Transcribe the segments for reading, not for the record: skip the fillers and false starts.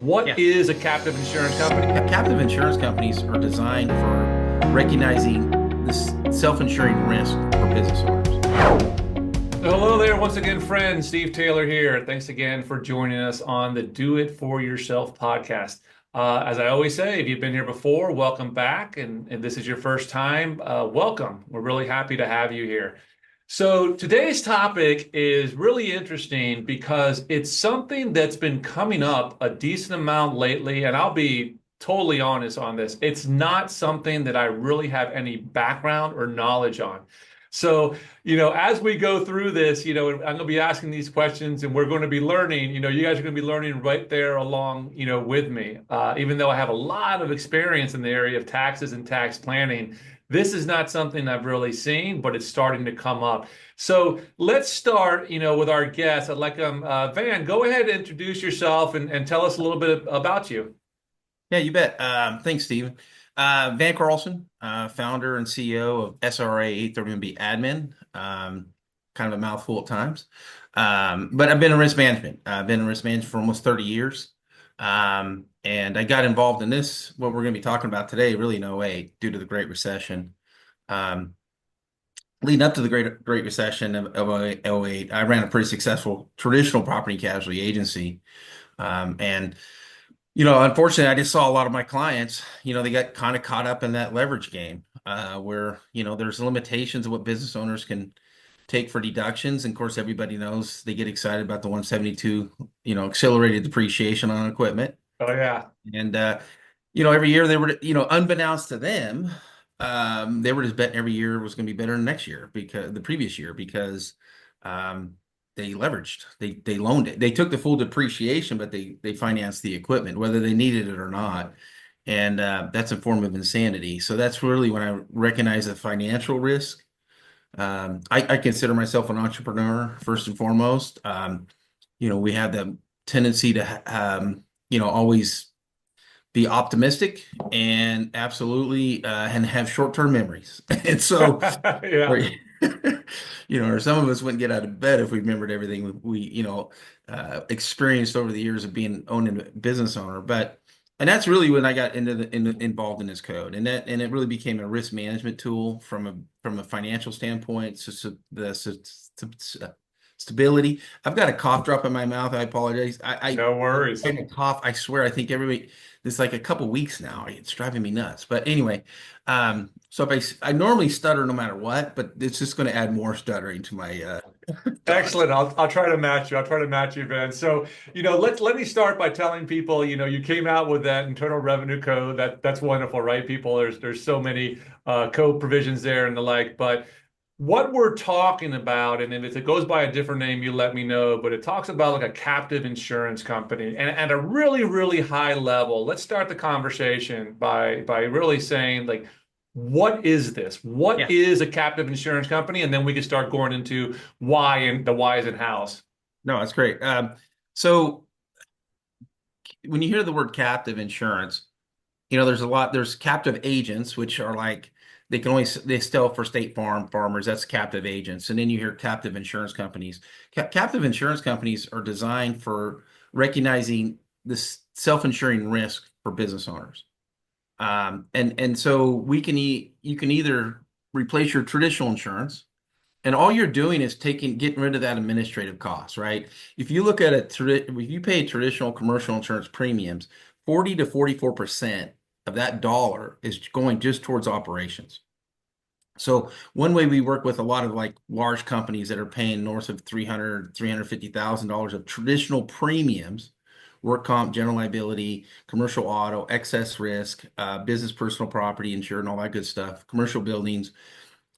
What Yeah. is a captive insurance company? Captive insurance companies are designed for recognizing this self-insuring risk for business owners. So hello there, once again, friend. Steve Taylor here. Thanks again for joining us on the Do It For Yourself podcast. As I always say, if you've been here before, welcome back. And if this is your first time, welcome. We're really happy to have you here. So today's topic is really interesting because it's something that's been coming up a decent amount lately. And I'll be totally honest on this. It's not something that I really have any background or knowledge on. So, as we go through this, I'm going to be asking these questions and we're going to be learning, you guys are going to be learning right there along, with me. Even though I have a lot of experience in the area of taxes and tax planning, this is not something I've really seen, but it's starting to come up. So let's start, with our guest. I'd like Van, go ahead and introduce yourself and tell us a little bit about you. Yeah, you bet. Thanks, Stephen. Van Carlson, founder and CEO of SRA 831B Admin. Kind of a mouthful at times. But I've been in risk management. I've been in risk management for almost 30 years. And I got involved in this, what we're going to be talking about today, really in '08, due to the Great Recession. Um, Leading up to the Great Recession of '08, I ran a pretty successful traditional property casualty agency. And unfortunately, I just saw a lot of my clients, they got kind of caught up in that leverage game, where, there's limitations of what business owners can take for deductions. And of course, everybody knows they get excited about the 172, accelerated depreciation on equipment. Oh yeah. And, every year they were, unbeknownst to them, they were just betting every year was going to be better than next year because the previous year, because, they leveraged, they loaned it. They took the full depreciation, but they financed the equipment, whether they needed it or not. And that's a form of insanity. So that's really when I recognize the financial risk. I consider myself an entrepreneur first and foremost. We have the tendency to, always be optimistic and absolutely and have short-term memories. And so, or, Yeah. or some of us wouldn't get out of bed if we remembered everything we experienced over the years of being owned a business owner. And that's really when I got involved in this code, and it really became a risk management tool from a financial standpoint. So, stability. I've got a cough drop in my mouth. I apologize. No worries. I cough. I swear. I think everybody. It's like a couple weeks now. It's driving me nuts. But anyway, so if I normally stutter no matter what, but it's just going to add more stuttering to my thoughts. Excellent. I'll try to match you. I'll try to match you, Ben. So, let me start by telling people, you came out with that Internal Revenue Code. That's wonderful, right? People, there's so many code provisions there and the like. But what we're talking about, and if it goes by a different name, you let me know. But it talks about like a captive insurance company, and at a really, really high level. Let's start the conversation by really saying like, what is this? What Yeah. is a captive insurance company? And then we can start going into why and the whys and hows. No, that's great. So when you hear the word captive insurance, there's captive agents, which are like they sell for State Farm farmers. That's captive agents. And then you hear captive insurance companies. Captive insurance companies are designed for recognizing this self-insuring risk for business owners. And so you can either replace your traditional insurance, and all you're doing is getting rid of that administrative cost, right? If you look at if you pay traditional commercial insurance premiums, 40 to 44% of that dollar is going just towards operations. So one way we work with a lot of like large companies that are paying north of $350,000 of traditional premiums, work comp, general liability, commercial auto, excess risk, business personal property insured, and all that good stuff, commercial buildings.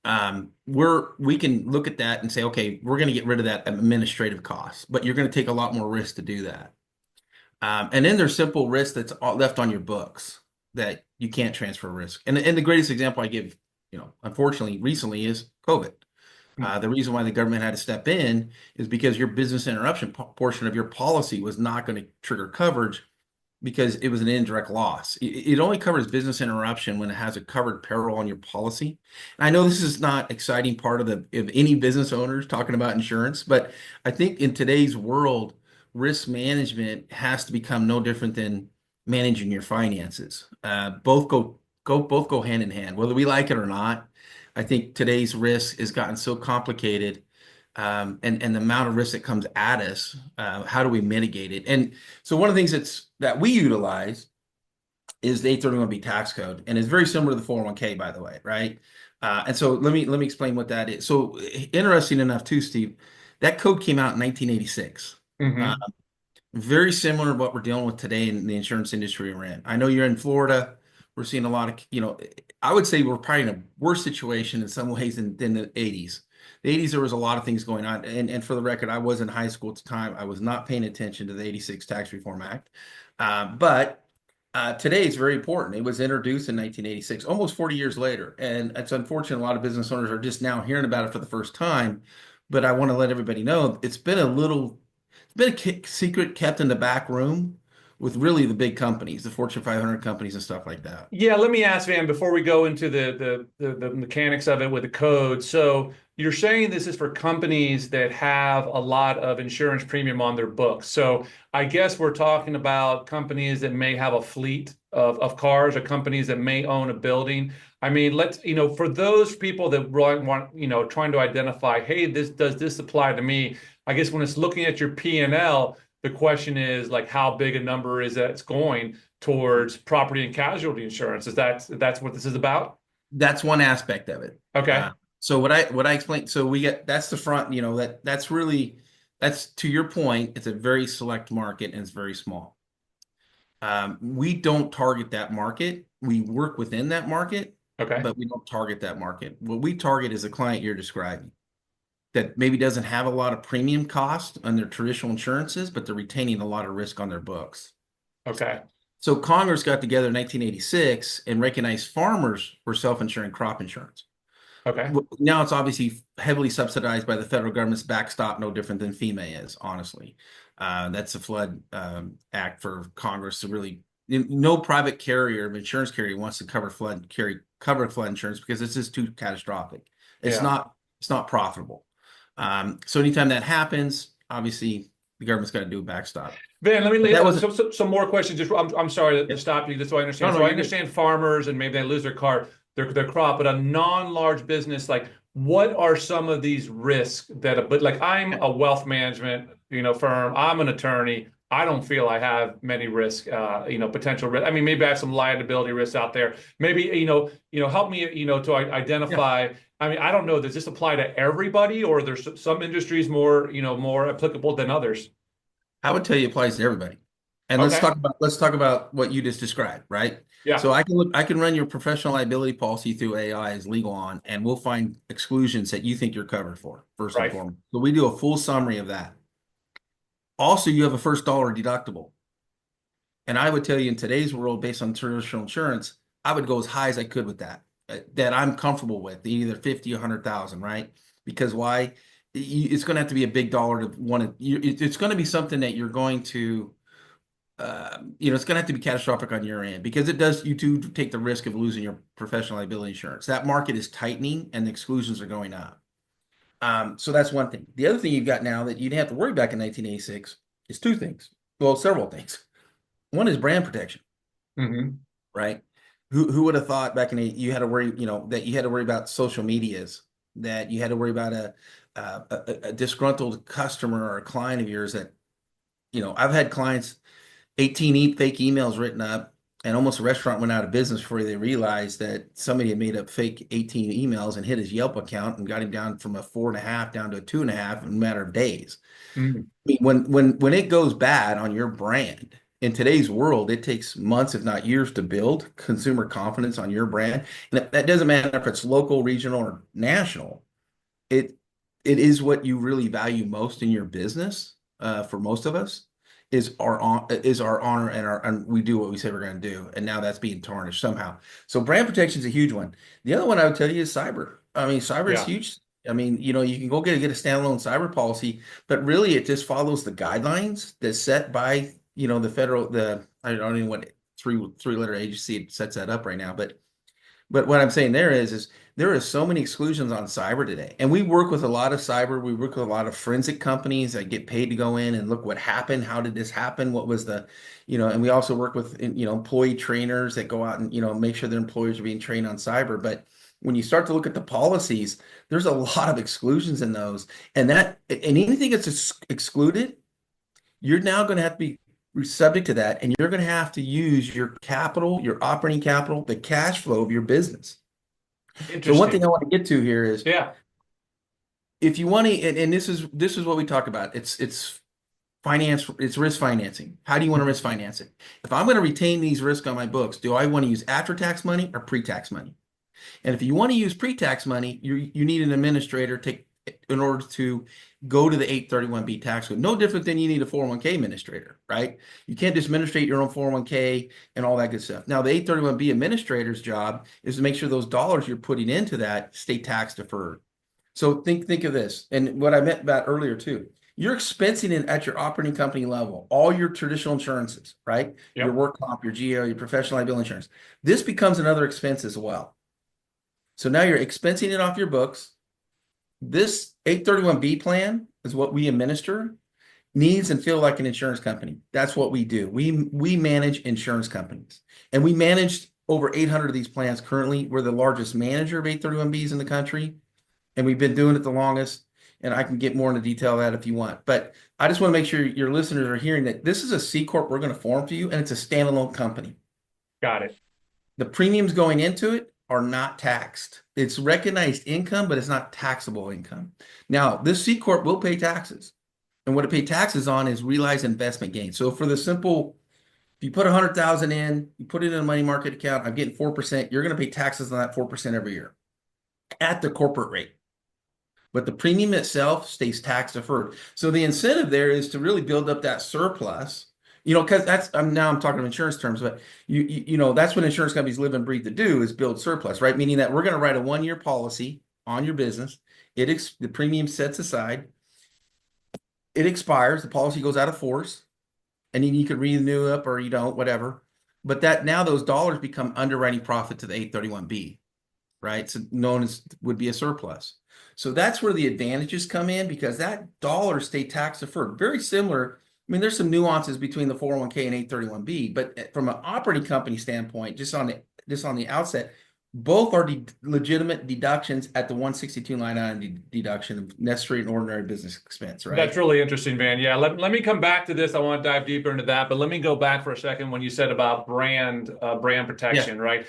We can look at that and say, okay, we're going to get rid of that administrative cost, but you're going to take a lot more risk to do that. And then there's simple risk that's left on your books that you can't transfer risk. And the greatest example I give, unfortunately, recently is COVID. The reason why the government had to step in is because your business interruption portion of your policy was not going to trigger coverage because it was an indirect loss. It only covers business interruption when it has a covered peril on your policy. And I know this is not exciting part of any business owners talking about insurance, but I think in today's world, risk management has to become no different than managing your finances. Both go hand in hand, whether we like it or not. I think today's risk has gotten so complicated, and the amount of risk that comes at us. How do we mitigate it? And so one of the things that we utilize is the 831B tax code, and it's very similar to the 401k, by the way, right? And so let me explain what that is. So interesting enough, too, Steve, that code came out in 1986. Uh, Hmm. Very similar to what we're dealing with today in the insurance industry we're in. I know you're in Florida. We're seeing a lot of, I would say we're probably in a worse situation in some ways than the 80s. The 80s, there was a lot of things going on. And for the record, I was in high school at the time. I was not paying attention to the 86 Tax Reform Act. But today it's very important. It was introduced in 1986, almost 40 years later. And it's unfortunate a lot of business owners are just now hearing about it for the first time. But I want to let everybody know it's been a secret kept in the back room with really the big companies, the Fortune 500 companies and stuff like that. Yeah, let me ask, Van, before we go into the mechanics of it with the code. So you're saying this is for companies that have a lot of insurance premium on their books. So I guess we're talking about companies that may have a fleet of cars, or companies that may own a building. I mean, for those people that really want, trying to identify, hey, does this apply to me? I guess when it's looking at your P&L, the question is like, how big a number is that it's going towards property and casualty insurance. That's what this is about? That's one aspect of it. Okay. So what I explained, so we get that's the front, that's to your point, it's a very select market and it's very small. We don't target that market. We work within that market, Okay. but we don't target that market. What we target is a client you're describing that maybe doesn't have a lot of premium cost on their traditional insurances, but they're retaining a lot of risk on their books. Okay. So Congress got together in 1986 and recognized farmers were self-insuring crop insurance. Okay. Now it's obviously heavily subsidized by the federal government's backstop, no different than FEMA is, honestly. That's the flood act for Congress to really. No private carrier of insurance carrier wants to cover flood insurance because it's just too catastrophic. It's Yeah. not it's not profitable. So anytime that happens, obviously the government's got to do a backstop. Van, let me But lay that wasn't. some more questions. I'm sorry to Yeah. stop you, just so I No, understand. no, So I you're good. understand farmers and maybe they lose their crop, but a non-large business, like what are some of these risks but like I'm a wealth management, firm. I'm an attorney. I don't feel I have many risk, potential risk. I mean, maybe I have some liability risks out there. Maybe, help me, to Yeah. identify. I mean, I don't know. Does this apply to everybody, or there's some industries more applicable than others? I would tell you it applies to everybody. And Okay. let's talk about what you just described, right? Yeah. So I can run your professional liability policy through AI as legal on, and we'll find exclusions that you think you're covered for, first and Right. foremost. So we do a full summary of that. Also, you have a first dollar deductible. And I would tell you in today's world, based on traditional insurance, I would go as high as I could with that I'm comfortable with, either 50 or 100,000, right? Because why? It's going to have to be a big dollar to want to, it's going to be something that you're going to, it's going to have to be catastrophic on your end because you do take the risk of losing your professional liability insurance. That market is tightening and the exclusions are going up. So that's one thing. The other thing you've got now that you didn't have to worry back in 1986 is two things. Well, several things. One is brand protection, Hmm. right? Who would have thought back in you had to worry, that you had to worry about social medias, that you had to worry about a disgruntled customer or a client of yours that, I've had clients 18 fake emails written up, and almost a restaurant went out of business before they realized that somebody had made up fake 18 emails and hit his Yelp account and got him down from a 4.5 down to a 2.5 in a matter of days. Mm. I mean, when it goes bad on your brand in today's world, it takes months, if not years, to build consumer confidence on your brand. And that doesn't matter if it's local, regional, or national. It it is what you really value most in your business. For most of us, is our honor and we do what we say we're going to do. And now that's being tarnished somehow. So brand protection is a huge one. The other one I would tell you is cyber. I mean, cyber is Yeah. huge. I mean, you can go get a standalone cyber policy, but really it just follows the guidelines that's set by, the federal, I don't know what three letter agency sets that up right now, but But what I'm saying there is there are so many exclusions on cyber today. And we work with a lot of cyber. We work with a lot of forensic companies that get paid to go in and look what happened. How did this happen? What was and we also work with, employee trainers that go out and, make sure their employees are being trained on cyber. But when you start to look at the policies, there's a lot of exclusions in those. And anything that's excluded, you're now going to have to be subject to that. And you're going to have to use your capital, your operating capital, the cash flow of your business. So one thing I Interesting. want to get to here is Yeah. if you want to, and this is what we talk about. It's finance, it's risk financing. How do you want to risk finance it? If I'm going to retain these risks on my books, do I want to use after-tax money or pre-tax money? And if you want to use pre-tax money, you need an administrator in order to go to the 831B tax code. No different than you need a 401k administrator, right? You can't just administrate your own 401k and all that good stuff. Now, the 831B administrator's job is to make sure those dollars you're putting into that stay tax deferred. So think of this, and what I meant about earlier too. You're expensing it at your operating company level, all your traditional insurances, right? Your Yep. work comp, your GL, your professional liability insurance. This becomes another expense as well. So now you're expensing it off your books. This 831B plan is what we administer, needs and feel like an insurance company. That's what we do. We manage insurance companies. And we manage over 800 of these plans currently. We're the largest manager of 831Bs in the country, and we've been doing it the longest. And I can get more into detail of that if you want. But I just want to make sure your listeners are hearing that this is a C Corp we're going to form for you, and it's a standalone company. Got it. The premiums going into it are not taxed. It's recognized income, but it's not taxable income. Now, this C Corp will pay taxes. And what it pay taxes on is realized investment gains. So for the simple, if you put 100,000 in, you put it in a money market account, I'm getting 4%, you're going to pay taxes on that 4% every year at the corporate rate. But the premium itself stays tax deferred. So the incentive there is to really build up that surplus, because I'm talking of insurance terms, but that's what insurance companies live and breathe to do is build surplus, right? Meaning that we're going to write a 1-year policy on your business. The premium sets aside, it expires, the policy goes out of force, and then you could renew up or you don't, whatever. But that now those dollars become underwriting profit to the 831B, right? So known as would be a surplus. So that's where the advantages come in because that dollar stay tax deferred. Very similar. I mean, there's some nuances between the 401k and 831B, but from an operating company standpoint, just on the outset, both are legitimate deductions at the 162 line item deduction of necessary and ordinary business expense, That's right? really interesting, Van. Yeah, let me come back to this. I want to dive deeper into that, but let me go back for a second when you said about brand Yeah. protection, right?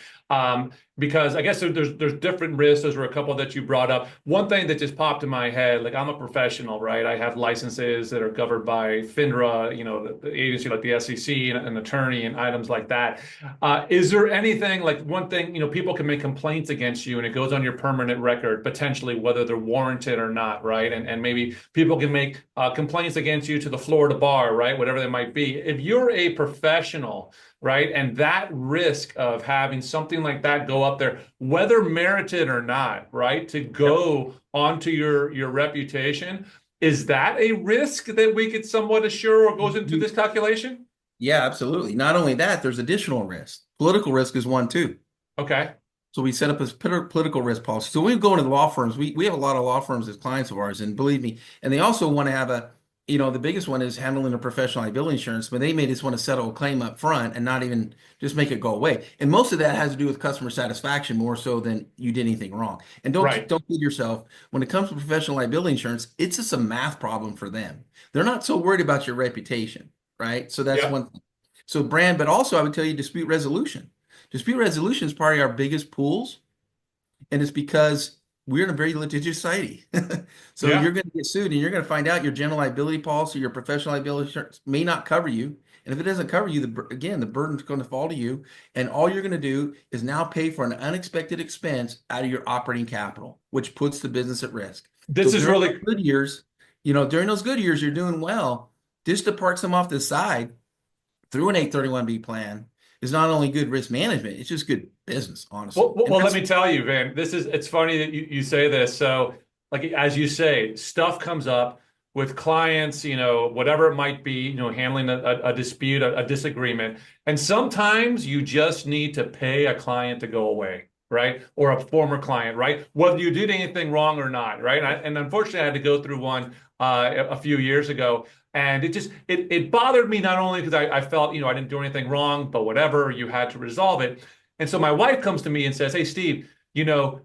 Because I guess there's different risks. Those were a couple that you brought up. One thing that just popped in my head, like I'm a professional, right? I have licenses that are covered by FINRA, the agency like the SEC, and an attorney and items like that. Is there anything like one thing, people can make complaints against you and it goes on your permanent record, potentially whether they're warranted or not, right? And maybe people can make complaints against you to the Florida bar, right? Whatever they might be. If you're a professional, right, and that risk of having something like that go up there, whether merited or not, right, to Yep. go onto your reputation, is that a risk that we could somewhat assure or goes into this calculation? Yeah, absolutely. Not only that, there's additional risk. Political risk is one too. Okay. So we set up a political risk policy. So we go into the law firms. We have a lot of law firms as clients of ours, and believe me, and they also want to have the biggest one is handling a professional liability insurance, but they may just want to settle a claim up front and not even just make it go away. And most of that has to do with customer satisfaction more so than you did anything wrong. And Right. don't kid yourself. When it comes to professional liability insurance, it's just a math problem for them. They're not so worried about your reputation, right? So that's Yep. one thing. So brand, but also I would tell you dispute resolution. Dispute resolution is probably our biggest pools, and it's because we're in a very litigious society. So Yeah. you're going to get sued, and you're going to find out your general liability policy, your professional liability insurance may not cover you. And if it doesn't cover you, again, the burden's going to fall to you. And all you're going to do is now pay for an unexpected expense out of your operating capital, which puts the business at risk. So This is during those really good years, you're doing well. Just to park some off the side through an 831B plan is not only good risk management, it's just good business, honestly. And Let that's me tell you, Van, it's funny that you say this. So, like, as you say, stuff comes up with clients, whatever it might be, handling a dispute, a disagreement. And sometimes you just need to pay a client to go away, right? Or a former client, right? Whether you did anything wrong or not, right? And unfortunately, I had to go through one a few years ago. And it bothered me not only because I felt, I didn't do anything wrong, but whatever, you had to resolve it. And so my wife comes to me and says, "Hey, Steve,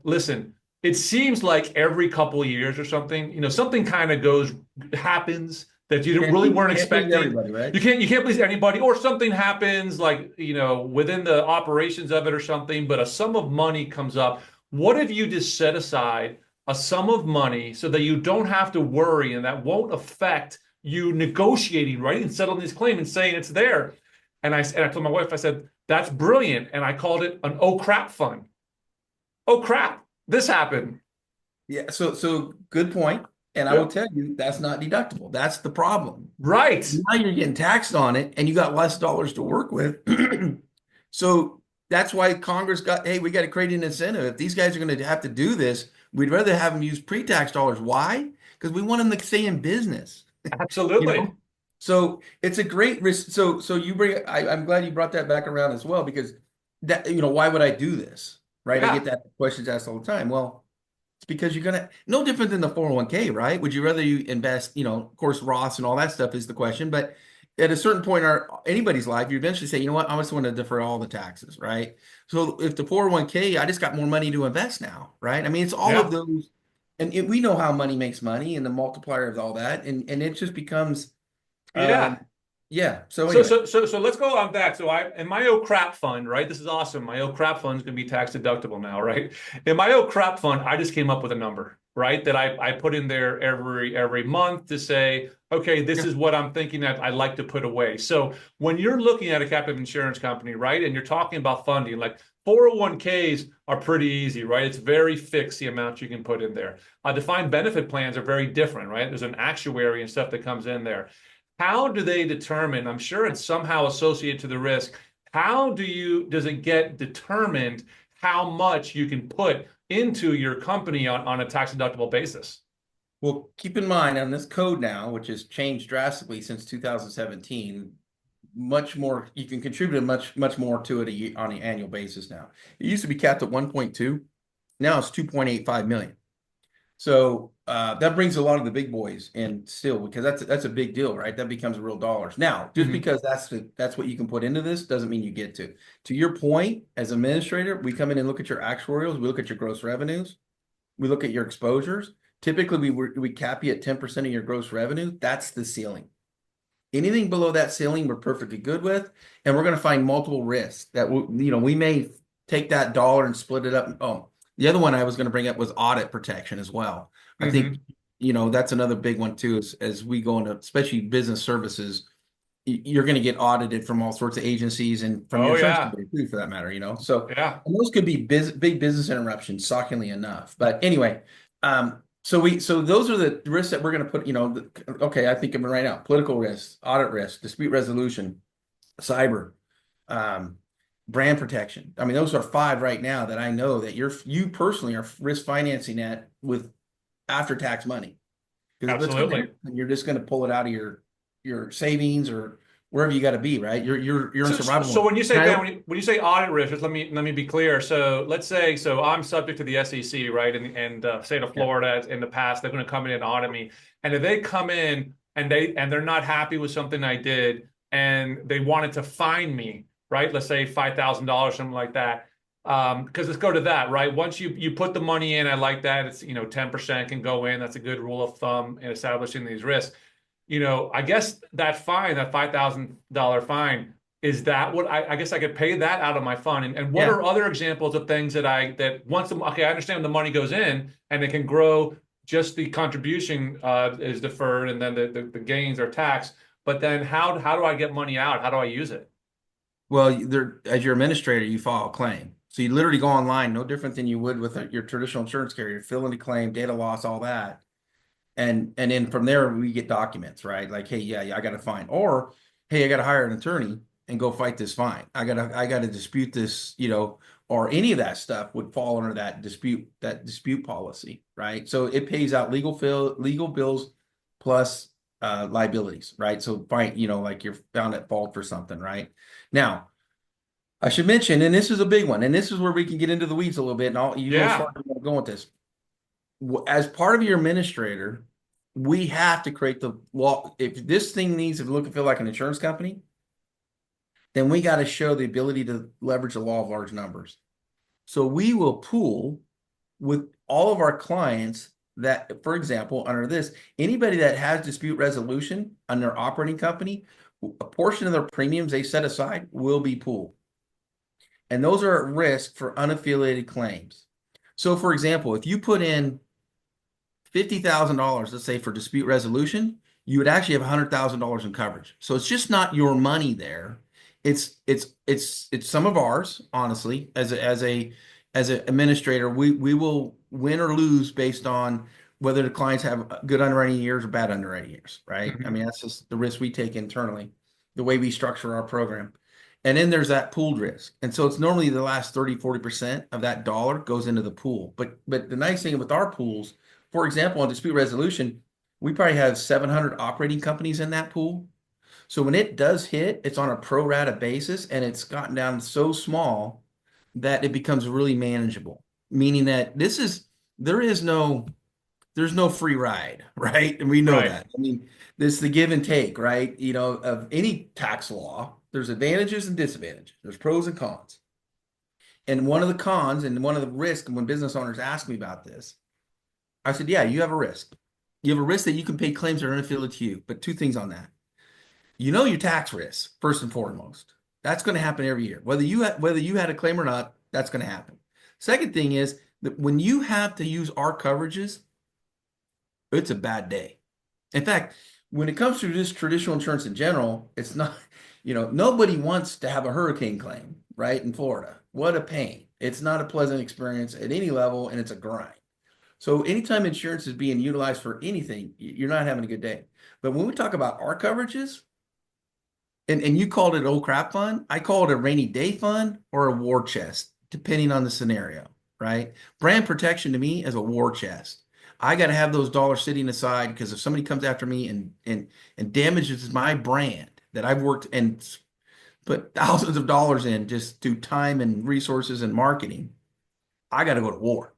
listen, it seems like every couple of years or something, something kind of happens that you really weren't Can't please expecting. everybody, right? You can't please anybody, or something happens like, within the operations of it or something, but a sum of money comes up. What if you just set aside a sum of money so that you don't have to worry and that won't affect you negotiating, right? And settling this claim and saying it's there." And I told my wife, I said, "That's brilliant." And I called it an oh crap fund. Oh crap, this happened. Yeah, so good point. And I will Yep. tell you, that's not deductible. That's the problem. Right. Now you're getting taxed on it and you got less dollars to work with. So that's why Congress got, hey, we got to create an incentive. If these guys are going to have to do this, we'd rather have them use pre-tax dollars. Why? Because we want them to stay in business, you Absolutely. know? So it's a great risk. So you bring, I'm glad you brought that back around as well, because that, why would I do this? Right? I get Yeah. that questions asked all the time. Well, it's because you're gonna no different than the 401k, right? Would you rather you invest, of course, Roths and all that stuff is the question, but at a certain point in anybody's life, you eventually say, you know what, I just want to defer all the taxes, right? So if the 401k, I just got more money to invest now, right? I mean, it's all of Yeah. those, and we know how money makes money and the multiplier of all that, and it just becomes, Yeah. yeah. So So anyway, so so so let's go on back. So in my oh crap fund, right? This is awesome. My oh crap fund is going to be tax deductible now, right? In my oh crap fund, I just came up with a number, right? That I put in there every month to say, okay, this yeah. is what I'm thinking that I'd like to put away. So when you're looking at a captive insurance company, right, and you're talking about funding, like 401ks are pretty easy, right? It's very fixed the amount you can put in there. Defined benefit plans are very different, right? There's an actuary and stuff that comes in there. How do they determine? I'm sure it's somehow associated to the risk. Does it get determined how much you can put into your company on a tax deductible basis? Well, keep in mind on this code now, which has changed drastically since 2017, much more, you can contribute much more to it on an annual basis now. It used to be capped at 1.2. Now it's 2.85 million. So that brings a lot of the big boys in still, because that's a big deal, right? That becomes real dollars. Now, just Mhm. because that's what you can put into this doesn't mean you get to. To your point, as administrator, we come in and look at your actuarials, we look at your gross revenues, we look at your exposures. Typically, we cap you at 10% of your gross revenue. That's the ceiling. Anything below that ceiling, we're perfectly good with, and we're going to find multiple risks that we may take that dollar and split it up. Oh, the other one I was going to bring up was audit protection as well. I think Mhm. that's another big one too. As we go into especially business services, you're going to get audited from all sorts of agencies and from your Oh insurance yeah. company too, for that matter. So Yeah. and those could be big business interruptions, shockingly enough. But anyway, so those are the risks that we're going to put. Okay, I think of it right now: political risk, audit risk, dispute resolution, cyber, um, brand protection. I mean, those are five right now that I know that you personally are risk financing at with after tax money. Because if it's going to Absolutely. happen, you're just going to pull it out of your savings or wherever you got to be, right? You're in survival So mode. when you say And Ben, when you say audit risk, just let me be clear. So let's say I'm subject to the SEC, right? And state of yeah, Florida in the past, they're going to come in and audit me. And if they come in and they're not happy with something I did and they wanted to fine me, right? Let's say $5,000, something like that. Because let's go to that, right? Once you put the money in, I like that. It's 10% can go in. That's a good rule of thumb in establishing these risks. I guess that fine, that $5,000 fine, is that what I guess I could pay that out of my fund? And what yeah. are other examples of things that once okay, I understand the money goes in and it can grow, just the contribution is deferred and then the gains are taxed. But then how do I get money out? How do I use it? Well, as your administrator, you file a claim. So you literally go online, no different than you would with your traditional insurance carrier, fill in a claim, data loss, all that. And then from there we get documents, right? Like, hey, yeah, I got to fine, or hey, I got to hire an attorney and go fight this fine. I got to dispute this, or any of that stuff would fall under that dispute policy, right? So it pays out legal bills plus liabilities, right? So fine, like you're found at fault for something, right? Now, I should mention, and this is a big one, and this is where we can get into the weeds a little bit, and you know as far Yeah. as I'm going with this. As part of your administrator, we have to create the law. If this thing needs to look and feel like an insurance company, then we got to show the ability to leverage the law of large numbers. So we will pool with all of our clients that, for example, under this, anybody that has dispute resolution on their operating company, a portion of their premiums they set aside will be pooled. And those are at risk for unaffiliated claims. So, for example, if you put in $50,000, let's say for dispute resolution, you would actually have $100,000 in coverage. So it's just not your money there. It's some of ours, honestly, as an administrator, we will win or lose based on whether the clients have good underwriting years or bad underwriting years, right? I Mhm. mean, that's just the risk we take internally, the way we structure our program. And then there's that pooled risk. And so it's normally the last 30-40% of that dollar goes into the pool. But the nice thing with our pools, for example, on dispute resolution, we probably have 700 operating companies in that pool. So when it does hit, it's on a pro rata basis and it's gotten down so small that it becomes really manageable. Meaning that there is no there's no free ride, right? And we know Right. that. I mean, this is the give and take, right? You know, of any tax law, there's advantages and disadvantages. There's pros and cons. And one of the cons and one of the risks when business owners ask me about this, I said, yeah, you have a risk. You have a risk that you can pay claims that are unaffiliated to you. But two things on that. You know your tax risks, first and foremost. That's going to happen every year. Whether you had a claim or not, that's going to happen. Second thing is that when you have to use our coverages, it's a bad day. In fact, when it comes to just traditional insurance in general, it's not, nobody wants to have a hurricane claim, right, in Florida. What a pain. It's not a pleasant experience at any level, and it's a grind. So anytime insurance is being utilized for anything, you're not having a good day. But when we talk about our coverages, and you called it old crap fund, I call it a rainy day fund or a war chest, depending on the scenario, right? Brand protection to me is a war chest. I got to have those dollars sitting aside because if somebody comes after me and damages my brand that I've worked and put thousands of dollars in just through time and resources and marketing, I got to go to war.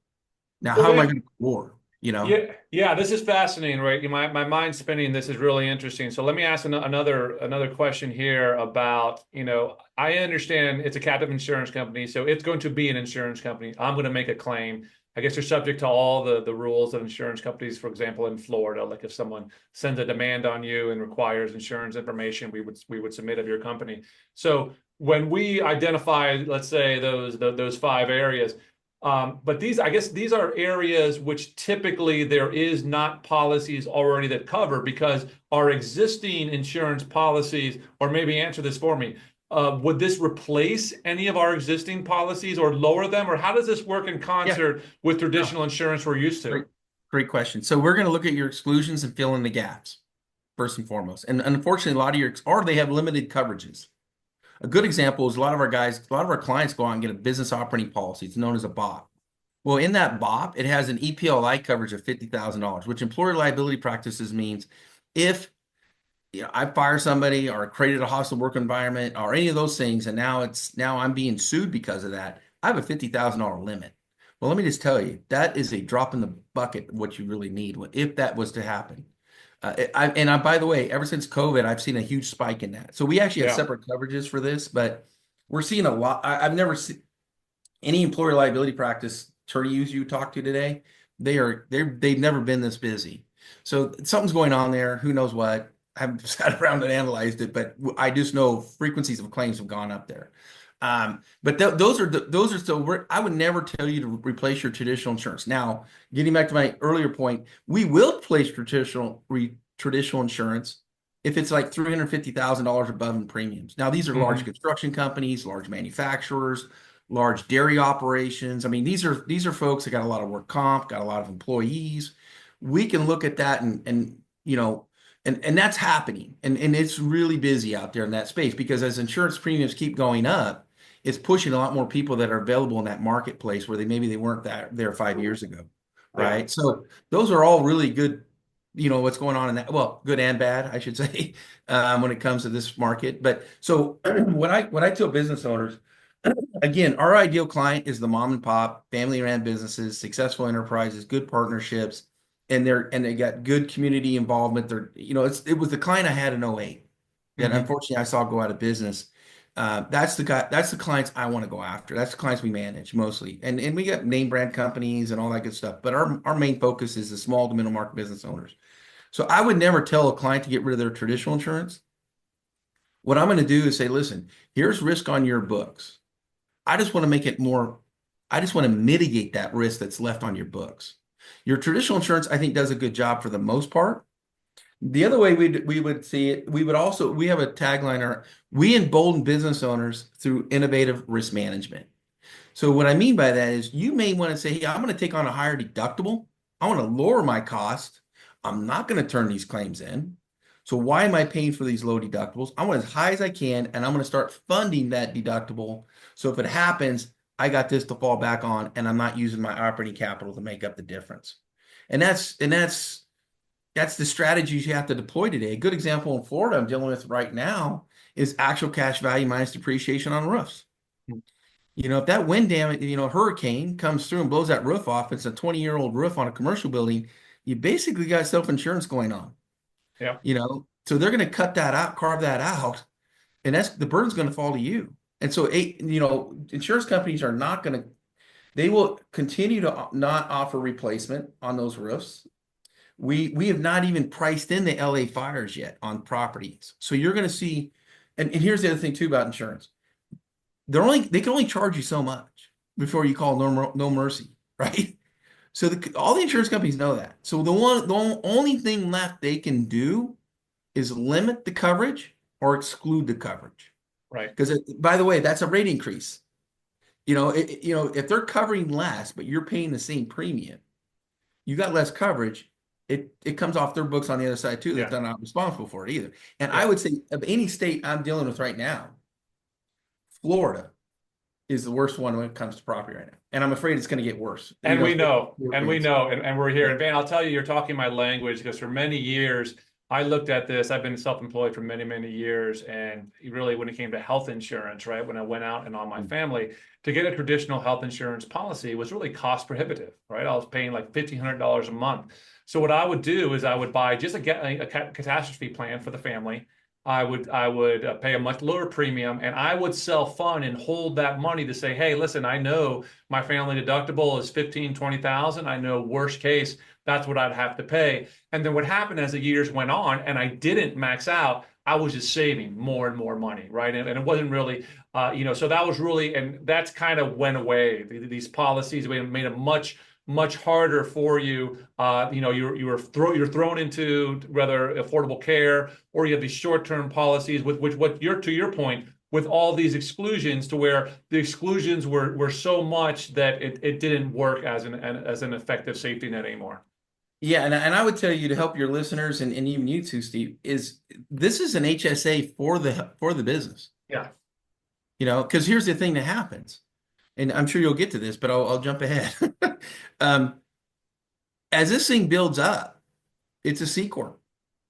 Now, Well, how am I man, going to go to war? You know? yeah, yeah, this is fascinating, right? My mind's spinning. This is really interesting. So let me ask another question here about, I understand it's a captive insurance company, so it's going to be an insurance company. I'm going to make a claim. I guess you're subject to all the rules of insurance companies, for example, in Florida. Like if someone sends a demand on you and requires insurance information, we would submit of your company. So when we identify, let's say those five areas. But I guess these are areas which typically there is not policies already that cover because our existing insurance policies, or maybe answer this for me, would this replace any of our existing policies or lower them? Or how does this work in Yeah. concert with No. traditional insurance we're used Great, to? great question. So we're going to look at your exclusions and fill in the gaps first and foremost. And unfortunately, a lot of or they have limited coverages. A good example is a lot of our clients go out and get a business operating policy. It's known as a BOP. Well, in that BOP, it has an EPLI coverage of $50,000, which employer liability practices means if I fire somebody or created a hostile work environment or any of those things, and now I'm being sued because of that, I have a $50,000 limit. Well, let me just tell you, that is a drop in the bucket of what you really need if that was to happen. By the way, ever since COVID, I've seen a huge spike in that. So we actually have Yeah. separate coverages for this, but we're seeing a lot. I've never seen any employer liability practice attorneys you talk to today. They've never been this busy. So something's going on there. Who knows what? I haven't sat around and analyzed it, but I just know frequencies of claims have gone up there. But those are still. I would never tell you to replace your traditional insurance. Now, getting back to my earlier point, we will replace traditional insurance if it's like $350,000 above in premiums. Now, these are large Hmm. construction companies, large manufacturers, large dairy operations. I mean, these are folks that got a lot of work comp, got a lot of employees. We can look at that and that's happening. And it's really busy out there in that space because as insurance premiums keep going up, it's pushing a lot more people that are available in that marketplace where maybe they weren't there 5 years ago. Yeah. Right. So those are all really good, what's going on in that. Well, good and bad, I should say, when it comes to this market. But so what I tell business owners, again, our ideal client is the mom and pop, family ran businesses, successful enterprises, good partnerships, and they got good community involvement. It was the client I had in '08 that Mhm. unfortunately I saw go out of business. That's the clients I want to go after. That's the clients we manage mostly. And we got name brand companies and all that good stuff. But our main focus is the small to middle market business owners. So I would never tell a client to get rid of their traditional insurance. What I'm going to do is say, listen, here's risk on your books. I just want to make it more, I just want to mitigate that risk that's left on your books. Your traditional insurance, I think, does a good job for the most part. The other way we would see it, we have a tagline, we embolden business owners through innovative risk management. So what I mean by that is you may want to say, hey, I'm going to take on a higher deductible. I want to lower my cost. I'm not going to turn these claims in. So why am I paying for these low deductibles? I want as high as I can, and I'm going to start funding that deductible. So if it happens, I got this to fall back on, and I'm not using my operating capital to make up the difference. And that's the strategies you have to deploy today. A good example in Florida I'm dealing with right now is actual cash value minus depreciation on roofs. If that wind damage, hurricane comes through and blows that roof off, it's a 20-year-old roof on a commercial building, you basically got self-insurance going on. Yeah. So they're going to cut that out, carve that out, and that's the burden's going to fall to you. And so, insurance companies are not going to, they will continue to not offer replacement on those roofs. We have not even priced in the LA fires yet on properties. So you're going to see, and here's the other thing too about insurance. They can only charge you so much before you call no mercy, right? So all the insurance companies know that. So the only thing left they can do is limit the coverage or exclude the coverage. Right. Because by the way, that's a rate increase. If they're covering less, but you're paying the same premium, you got less coverage. It comes off their books on the other side too, that Yeah. they're not responsible for it either. And I Yeah. would say of any state I'm dealing with right now, Florida is the worst one when it comes to property right now. And I'm afraid it's going to get worse. And we know, and we Hurricanes. know, and we're here. Yeah. And Van, I'll tell you, you're talking my language because for many years, I looked at this. I've been self-employed for many, many years. And really, when it came to health insurance, right, when I went out and on my family, to get a traditional health insurance policy was really cost prohibitive, right? I was paying like $1,500 a month. So what I would do is I would buy just a catastrophe plan for the family. I would pay a much lower premium, and I would self-fund and hold that money to say, hey, listen, I know my family deductible is 15, 20,000. I know worst case, that's what I'd have to pay. And then what happened as the years went on and I didn't max out, I was just saving more and more money, right? And it wasn't really, so that was really, and that's kind of went away. These policies made it much harder for you. You're thrown into whether affordable care or you have these short-term policies with which what you're to your point with all these exclusions to where the exclusions were so much that it didn't work as an effective safety net anymore. Yeah, and I would tell you to help your listeners and even you too, Steve, is this is an HSA for the business. Yeah. Because here's the thing that happens, and I'm sure you'll get to this, but I'll jump ahead. Um, as this thing builds up, it's a C corp.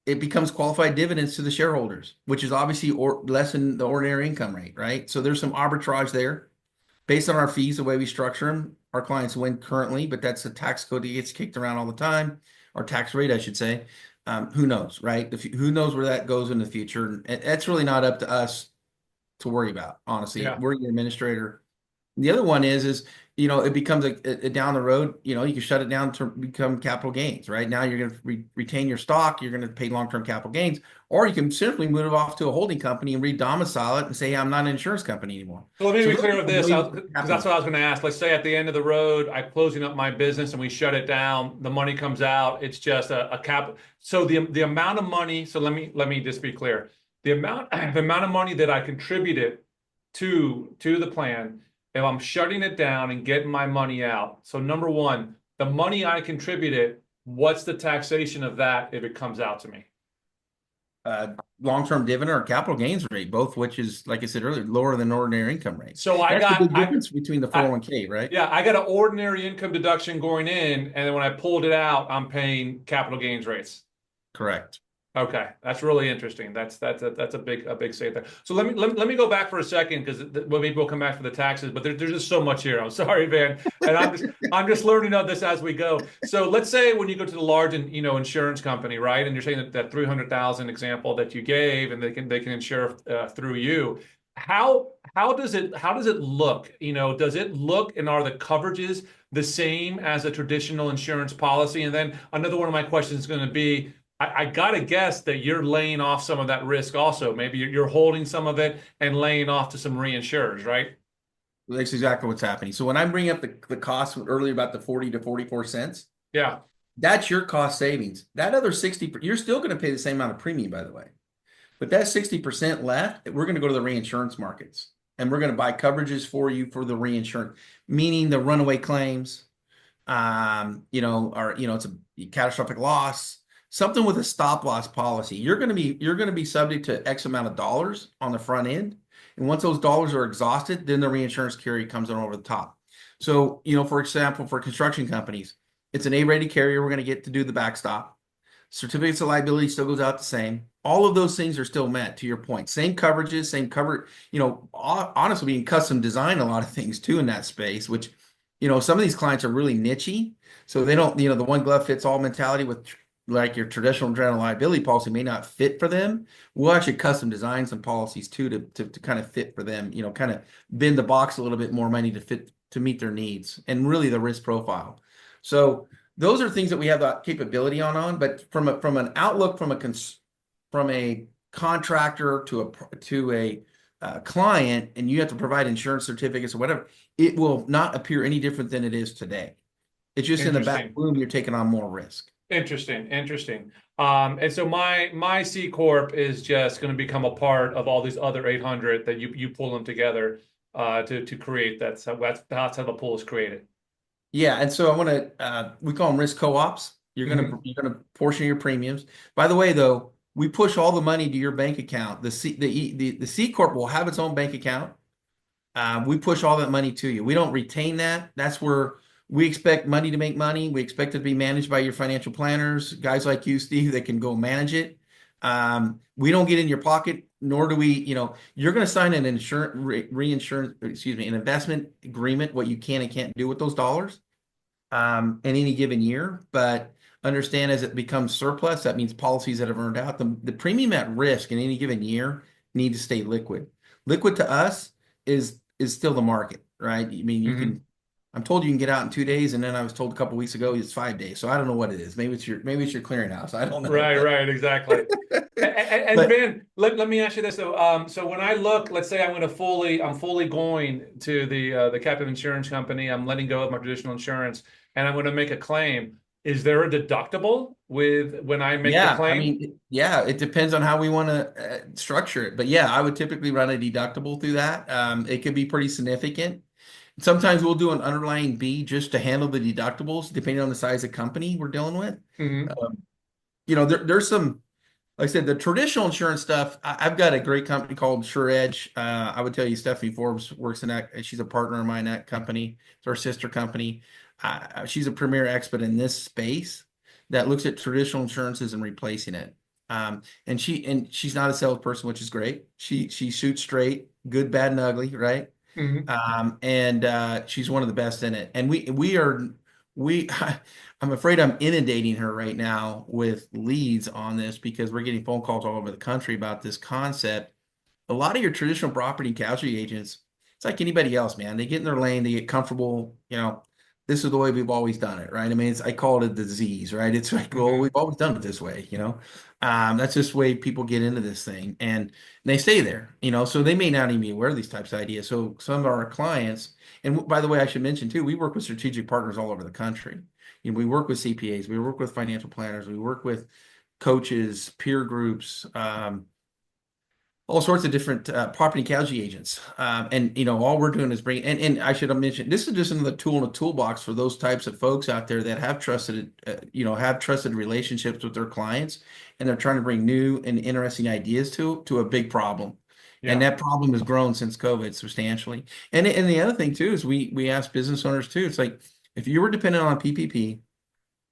It becomes qualified dividends to the shareholders, which is obviously less than the ordinary income rate, right? So there's some arbitrage there. Based on our fees, the way we structure them, our clients win currently, but that's a tax code that gets kicked around all the time, or tax rate, I should say. Who knows, right? Who knows where that goes in the future? And that's really not up to us to worry about, honestly. Yeah. We're the administrator. The other one is it becomes a down the road, you can shut it down to become capital gains, right? Now you're going to retain your stock, you're going to pay long-term capital gains, or you can simply move it off to a holding company and re-domicile it and say, hey, I'm not an insurance company anymore. So let me So be those clear are with the this, ways because that that's happen. what I was going to ask. Let's say at the end of the road, I'm closing up my business and we shut it down. The money comes out. It's just a cap. So the amount of money. So let me just be clear. The amount of money that I contributed to the plan, if I'm shutting it down and getting my money out. So number one, the money I contributed, what's the taxation of that if it comes out to me? Long-term dividend or capital gains rate, both which is, like I said earlier, lower than ordinary income rate. So I That's the got big difference between the I 401k, right? yeah, I got an ordinary income deduction going in, and then when I pulled it out, I'm paying capital gains rates. Correct. Okay, that's really interesting. That's a big state there. So let me go back for a second because well, maybe we'll come back for the taxes, but there's just so much here. I'm sorry, Van, and I'm just learning of this as we go. So let's say when you go to the large insurance company, right, and you're saying that 300,000 example that you gave, and they can insure through you. How does it look? Does it look and are the coverages the same as a traditional insurance policy? And then another one of my questions is going to be I got to guess that you're laying off some of that risk also. Maybe you're holding some of it and laying off to some reinsurers, right? That's exactly what's happening. So when I bring up the cost earlier about the 40 to 44 cents, Yeah. that's your cost savings. That other 60, you're still going to pay the same amount of premium, by the way. But that 60% left, we're going to go to the reinsurance markets and we're going to buy coverages for you for the reinsurance, meaning the runaway claims, or it's a catastrophic loss, something with a stop loss policy. You're going to be subject to X amount of dollars on the front end. And once those dollars are exhausted, then the reinsurance carrier comes on over the top. So, for example, for construction companies, it's an A-rated carrier. We're going to get to do the backstop. Certificates of liability still goes out the same. All of those things are still met, to your point. Same coverages, same cover. Honestly, we can custom design a lot of things too in that space, which, some of these clients are really nichey. So they don't, the one glove fits all mentality with like your traditional general liability policy may not fit for them. We'll actually custom design some policies too to kind of fit for them, kind of bend the box a little bit more money to fit to meet their needs and really the risk profile. So those are things that we have the capability but from an outlook from a contractor to a client, and you have to provide insurance certificates or whatever, it will not appear any different than it is today. It's just in the back Interesting. room, you're taking on more risk. Interesting. And so my C corp is just going to become a part of all these other 800 that you pull them together to create that. So that's how the pool is created. Yeah, and so I want to we call them risk co-ops. Hmm. You're gonna portion your premiums. By the way, though, we push all the money to your bank account. The C corp will have its own bank account. We push all that money to you. We don't retain that. That's where we expect money to make money. We expect it to be managed by your financial planners, guys like you, Steve, that can go manage it. We don't get in your pocket, nor do we, you're going to sign an reinsurance, excuse me, an investment agreement, what you can and can't do with those dollars in any given year. But understand as it becomes surplus, that means policies that have earned out. The premium at risk in any given year need to stay liquid. Liquid to us is still the market, right? I mean, Hmm. I'm told you can get out in 2 days, and then I was told a couple weeks ago it's 5 days. So I don't know what it is. Maybe it's your clearinghouse. I don't know, Right, exactly. And but Ben, let me ask you this though. So when I look, let's say I'm fully going to the captive insurance company. I'm letting go of my traditional insurance, and I'm going to make a claim. Is there a deductible with when I make the yeah, I claim? mean, yeah, it depends on how we want to structure it. But yeah, I would typically run a deductible through that. It could be pretty significant. Sometimes we'll do an underlying B just to handle the deductibles, depending on the size of company we're dealing with. Hmm. Um, there's some, like I said, the traditional insurance stuff. I've got a great company called SureEdge. I would tell you, Stephanie Forbes works in that. She's a partner of mine in that company. It's our sister company. She's a premier expert in this space that looks at traditional insurances and replacing it. And she's not a salesperson, which is great. She shoots straight, good, bad, and ugly, right? Hmm. And she's one of the best in it. And we I'm afraid I'm inundating her right now with leads on this because we're getting phone calls all over the country about this concept. A lot of your traditional property and casualty agents, it's like anybody else, man. They get in their lane, they get comfortable. This is the way we've always done it, right? I mean, I call it a disease, right? It's like, well, Hmm. we've always done it this way. That's just the way people get into this thing, and they stay there. So they may not even be aware of these types of ideas. So some of our clients, and by the way, I should mention too, we work with strategic partners all over the country. We work with CPAs, we work with financial planners, we work with coaches, peer groups, all sorts of different property and casualty agents. And all we're doing is bringing, and I should have mentioned, this is just another tool in the toolbox for those types of folks out there that have trusted relationships with their clients, and they're trying to bring new and interesting ideas to a big problem. And Yeah. that problem has grown since COVID substantially. And the other thing too is we ask business owners too. It's like if you were dependent on PPP,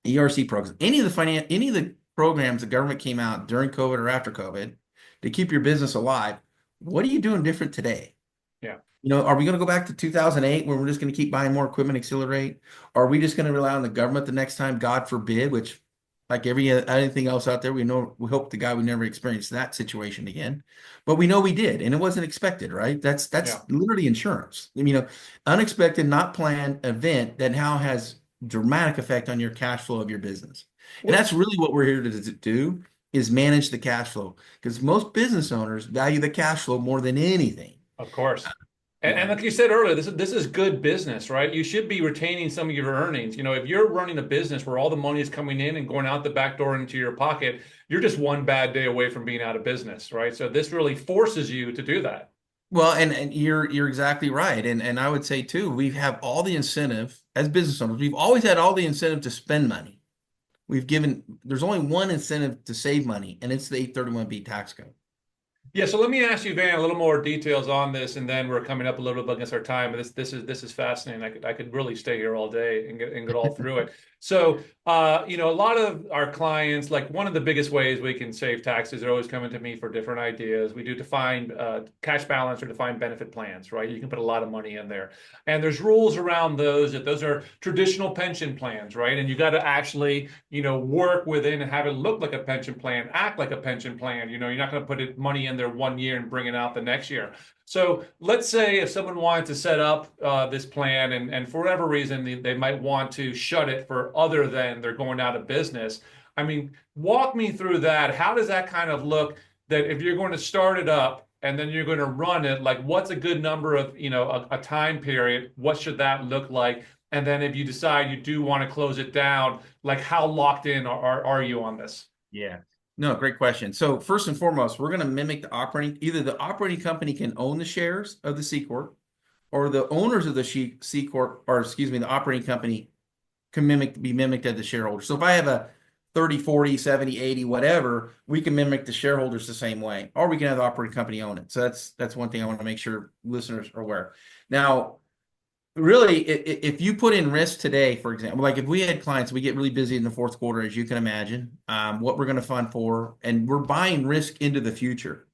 ERC programs, any of the programs the government came out during COVID or after COVID to keep your business alive. What are you doing different today? Yeah. Are we going to go back to 2008 where we're just going to keep buying more equipment, accelerate? Or are we just going to rely on the government the next time, God forbid, which like anything else out there, we hope to God we never experience that situation again. But we know we did, and it wasn't expected, right? That's Yeah. literally insurance. Unexpected, not planned event that now has dramatic effect on your cash flow of your business. And What, that's really what we're here to do is manage the cash flow because most business owners value the cash flow more than anything. of course. And Yeah. like you said earlier, this is good business, right? You should be retaining some of your earnings. If you're running a business where all the money is coming in and going out the back door into your pocket, you're just one bad day away from being out of business, right? So this really forces you to do that. Well, and you're exactly right. And I would say too, we have all the incentive as business owners. We've always had all the incentive to spend money. There's only one incentive to save money, and it's the 831B tax code. Yeah, so let me ask you, Van, a little more details on this, and then we're coming up a little bit against our time. But this is fascinating. I could really stay here all day and get all through it. So, a lot of our clients, like one of the biggest ways we can save taxes, they're always coming to me for different ideas. We do defined cash balance or defined benefit plans, right? You can put a lot of money in there, and there's rules around those. That those are traditional pension plans, right? And you got to actually, work within and have it look like a pension plan, act like a pension plan. You're not going to put money in there one year and bring it out the next year. So let's say if someone wanted to set up this plan and for whatever reason they might want to shut it for other than they're going out of business. I mean, walk me through that. How does that kind of look that if you're going to start it up and then you're going to run it, like what's a good number of, a time period? What should that look like? And then if you decide you do want to close it down, like how locked in are you on this? Yeah. No, great question. So first and foremost, we're going to mimic either the operating company can own the shares of the C Corp or the owners of the C Corp, or excuse me, the operating company can be mimicked as the shareholder. So if I have a 30, 40, 70, 80, whatever, we can mimic the shareholders the same way, or we can have the operating company own it. So that's one thing I want to make sure listeners are aware. Now, really, if you put in risk today, for example, like if we had clients, we get really busy in the fourth quarter, as you can imagine, what we're going to fund for, and we're buying risk into the future,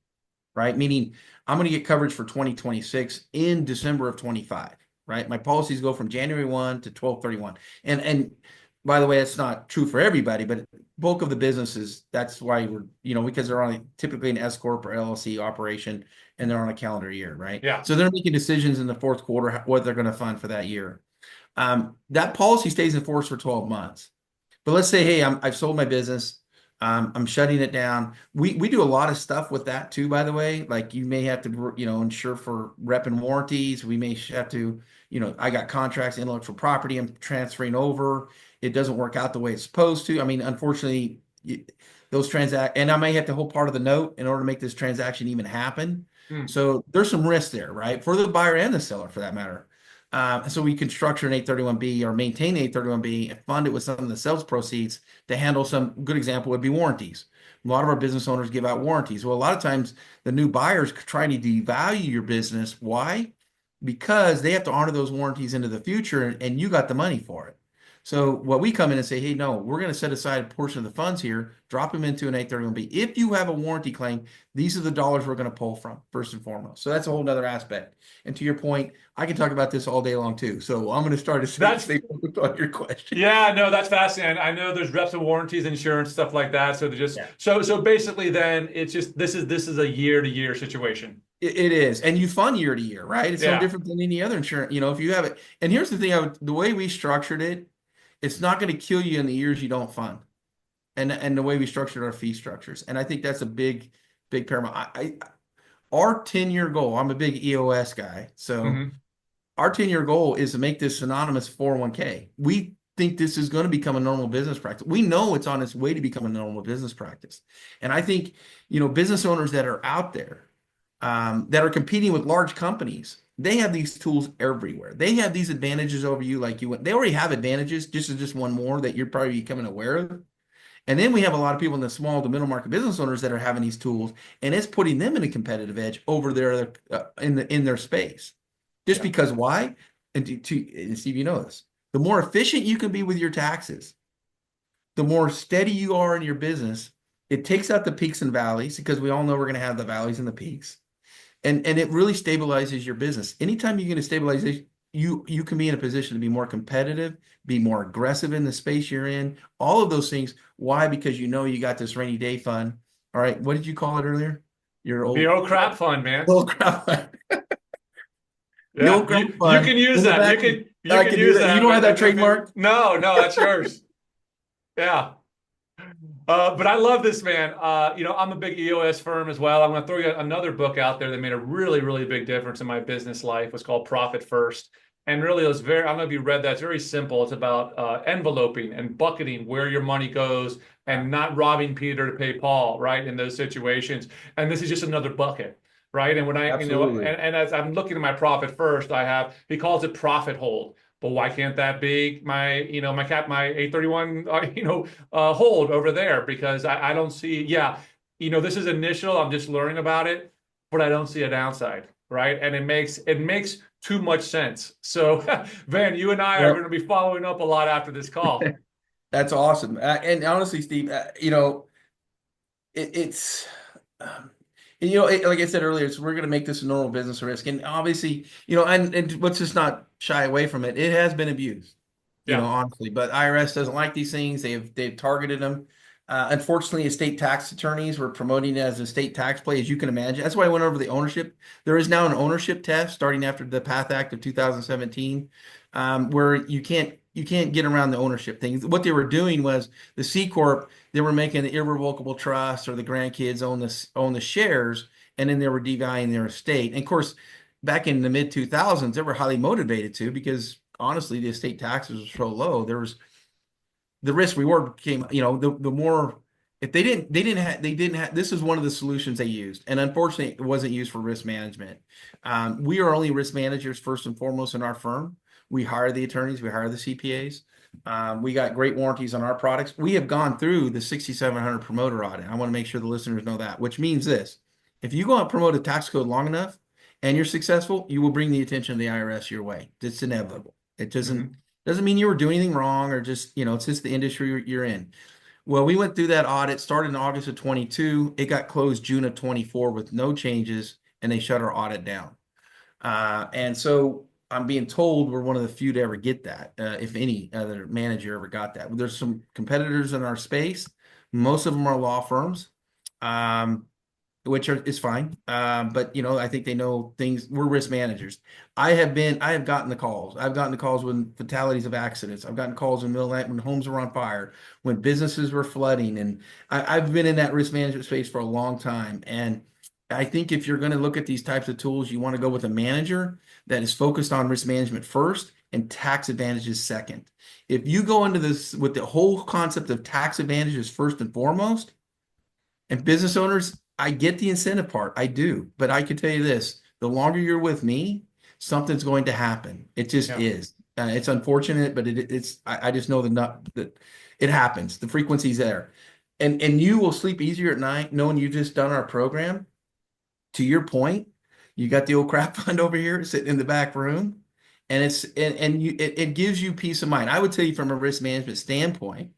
right? Meaning I'm going to get coverage for 2026 in December of 25, right? My policies go from January 1 to 12/31. And by the way, it's not true for everybody, but bulk of the businesses, that's why because they're on typically an S Corp or LLC operation and they're on a calendar year, right? Yeah. So they're making decisions in the fourth quarter, what they're going to fund for that year. That policy stays in force for 12 months. But let's say, hey, I've sold my business. I'm shutting it down. We do a lot of stuff with that too, by the way. Like you may have to, insure for rep and warranties. We may have to, I got contracts, intellectual property I'm transferring over. It doesn't work out the way it's supposed to. I mean, unfortunately, those transact, and I may have to hold part of the note in order to make this transaction even happen. Hmm. So there's some risk there, right? For the buyer and the seller, for that matter. So we can structure an 831B or maintain the 831B and fund it with some of the sales proceeds to handle some. Good example would be warranties. A lot of our business owners give out warranties. Well, a lot of times the new buyers trying to devalue your business. Why? Because they have to honor those warranties into the future and you got the money for it. So what we come in and say, hey, no, we're going to set aside a portion of the funds here, drop them into an 831B. If you have a warranty claim, these are the dollars we're going to pull from, first and foremost. So that's a whole nother aspect. And to your point, I can talk about this all day long too. So I'm going to start to stay focused on your question. Yeah, no, that's fascinating. I know there's reps and warranties, insurance, stuff like that. So they just Yeah. so basically then it's just this is a year to year situation. It is. And you fund year to year, right? It's no Yeah. different than any other insurance. If you have it. And here's the thing, the way we structured it, it's not going to kill you in the years you don't fund. And the way we structured our fee structures. And I think that's a big paramount. Our 10-year goal, I'm a big EOS guy. So Hmm. our 10-year goal is to make this synonymous 401k. We think this is going to become a normal business practice. We know it's on its way to become a normal business practice. And I think, business owners that are out there that are competing with large companies, they have these tools everywhere. They have these advantages over you, they already have advantages, just one more that you're probably becoming aware of. And then we have a lot of people in the small to middle market business owners that are having these tools, and it's putting them in a competitive edge over their in their space. Just Yeah. because why? And Steve, you know this. The more efficient you can be with your taxes, the more steady you are in your business, it takes out the peaks and valleys because we all know we're going to have the valleys and the peaks. And it really stabilizes your business. Anytime you're going to stabilize it, you can be in a position to be more competitive, be more aggressive in the space you're in, all of those things. Why? Because you know you got this rainy day fund. All right, what did you call it earlier? Your The old old crap fund, man. old crowd fund. The Yeah, old crowd you fund can use in the that. back. You I can can do use that. You that. don't have that trademark? No, no, that's yours. Yeah. But I love this, man. I'm a big EOS firm as well. I'm going to throw you another book out there that made a really, really big difference in my business life. It was called Profit First. And really, it was very, I don't know if you read that. It's very simple. It's about enveloping and bucketing where your money goes and not robbing Peter to pay Paul, right? In those situations. And this is just another bucket, right? And when Absolutely. and as I'm looking at my Profit First, he calls it profit hold. But why can't that be my 831, hold over there? Because I don't see, yeah, this is initial. I'm just learning about it, but I don't see a downside, right? And it makes too much sense. So, Van, you and I are going Well, to be following up a lot after this call. that's awesome. And honestly, Steve, it's um, like I said earlier, we're going to make this a normal business risk, and obviously, and let's just not shy away from it. It has been abused, Yeah. honestly. But IRS doesn't like these things. They've targeted them. Unfortunately, estate tax attorneys were promoting it as a state tax play, as you can imagine. That's why I went over the ownership. There is now an ownership test starting after the PATH Act of 2017, where you can't get around the ownership thing. What they were doing was the C corp. They were making the irrevocable trust, or the grandkids own the shares, and then they were devaluing their estate. And of course, back in the mid 2000s, they were highly motivated to, because honestly, the estate taxes were so low. There was the risk reward came, the more, if they didn't have this is one of the solutions they used. And unfortunately, it wasn't used for risk management. We are only risk managers first and foremost in our firm. We hire the attorneys, we hire the CPAs. We got great warranties on our products. We have gone through the 6,700 promoter audit. I want to make sure the listeners know that, which means this: if you go out and promote a tax code long enough and you're successful, you will bring the attention of the IRS your way. It's inevitable. It doesn't mean you were doing anything wrong, or just, it's just the industry you're in. Well, we went through that audit, started in August of 22. It got closed June of 24 with no changes, and they shut our audit down. And so I'm being told we're one of the few to ever get that, if any other manager ever got that. There's some competitors in our space. Most of them are law firms. Um, which is fine. But I think they know things. We're risk managers. I have gotten the calls. I've gotten the calls when fatalities of accidents. I've gotten calls in the middle of the night when homes were on fire, when businesses were flooding. And I've been in that risk management space for a long time. And I think if you're going to look at these types of tools, you want to go with a manager that is focused on risk management first and tax advantages second. If you go into this with the whole concept of tax advantages first and foremost, and business owners, I get the incentive part. I do. But I can tell you this: the longer you're with me, something's going to happen. It just Yeah. is. It's unfortunate, but I just know that it happens. The frequency's there. And you will sleep easier at night knowing you've just done our program. To your point, you got the old crap fund over here sitting in the back room. And it gives you peace of mind. I would tell you, from a risk management standpoint,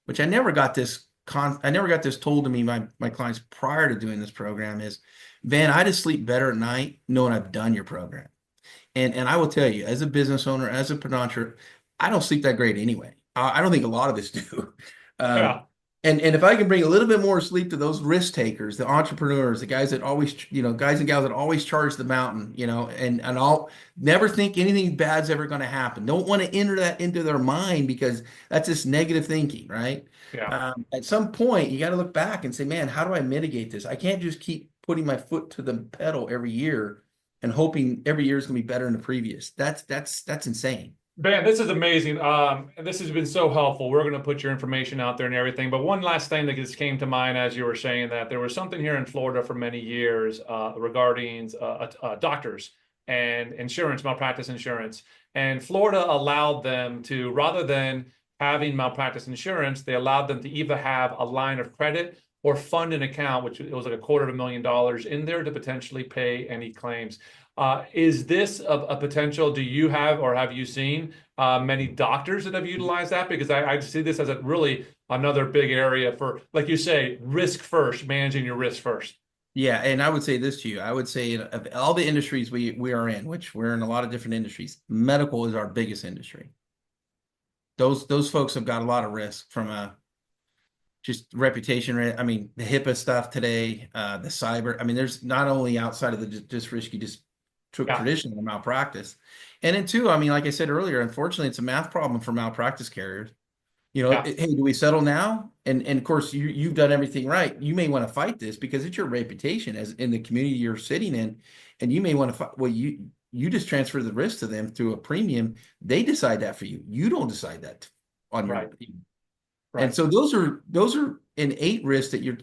which I never got this told to me by my clients prior to doing this program, is, Van, I just sleep better at night knowing I've done your program. And I will tell you, as a business owner, as a producer, I don't sleep that great anyway. I don't think a lot of us do. Um, Yeah. and if I can bring a little bit more sleep to those risk takers, the entrepreneurs, the guys that always, guys and gals that always charge the mountain, and I'll never think anything bad's ever going to happen. Don't want to enter that into their mind, because that's just negative thinking, right? Yeah. At some point, you got to look back and say, man, how do I mitigate this? I can't just keep putting my foot to the pedal every year and hoping every year is going to be better than the previous. That's insane. Ben, this is amazing. And this has been so helpful. We're going to put your information out there and everything. But one last thing that just came to mind as you were saying that, there was something here in Florida for many years regarding doctors and insurance, malpractice insurance. And Florida allowed them to, rather than having malpractice insurance, they allowed them to either have a line of credit or fund an account, which it was like $250,000 in there to potentially pay any claims. Is this a potential? Do you have or have you seen many doctors that have utilized that? Because I see this as a really another big area for, like you say, risk first, managing your risk first. Yeah, and I would say this to you. I would say of all the industries we are in, which we're in a lot of different industries, medical is our biggest industry. Those folks have got a lot of risk from a just reputation. I mean, the HIPAA stuff today, the cyber. I mean, there's not only outside of the just risk you just took Yeah, traditional malpractice, and then two, I mean, like I said earlier, unfortunately, it's a math problem for malpractice carriers. yeah, Hey, do we settle now? And of course, you've done everything right. You may want to fight this because it's your reputation as in the community you're sitting in, and you may want to fight. Well, you just transfer the risk to them through a premium. They decide that for you. You don't decide that on your. right, And right. so those are innate risks that you're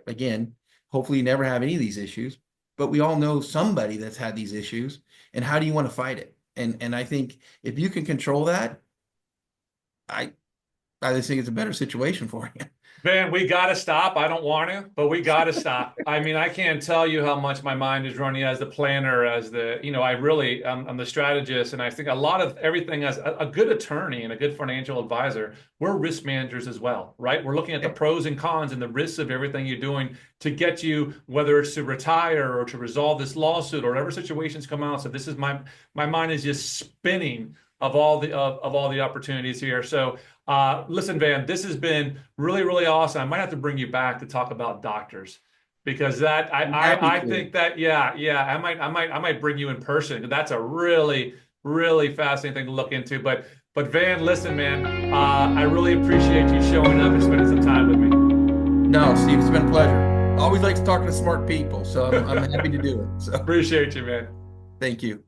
again. Hopefully, you never have any of these issues. But we all know somebody that's had these issues, and how do you want to fight it? And I think if you can control that, I I just think it's a better situation for you. Van, we got to stop. I don't want to, but we got to stop. I mean, I can't tell you how much my mind is running as the planner, as I really, I'm the strategist. And I think a lot of everything as a good attorney and a good financial advisor, we're risk managers as well, right? We're looking at the pros and cons and the risks of everything you're doing to get you, whether it's to retire or to resolve this lawsuit or whatever situations come out. So this is my mind is just spinning of all the opportunities here. So listen, Van, this has been really, really awesome. I might have to bring you back to talk about doctors because that I'm happy I to. think that yeah, I might bring you in person. That's a really, really fascinating thing to look into. But Van, listen, man, I really appreciate you showing up and spending some time with me. No, Steve, it's been a pleasure. I always like talking to smart people, so I'm happy to do it. So Appreciate you, man. thank you.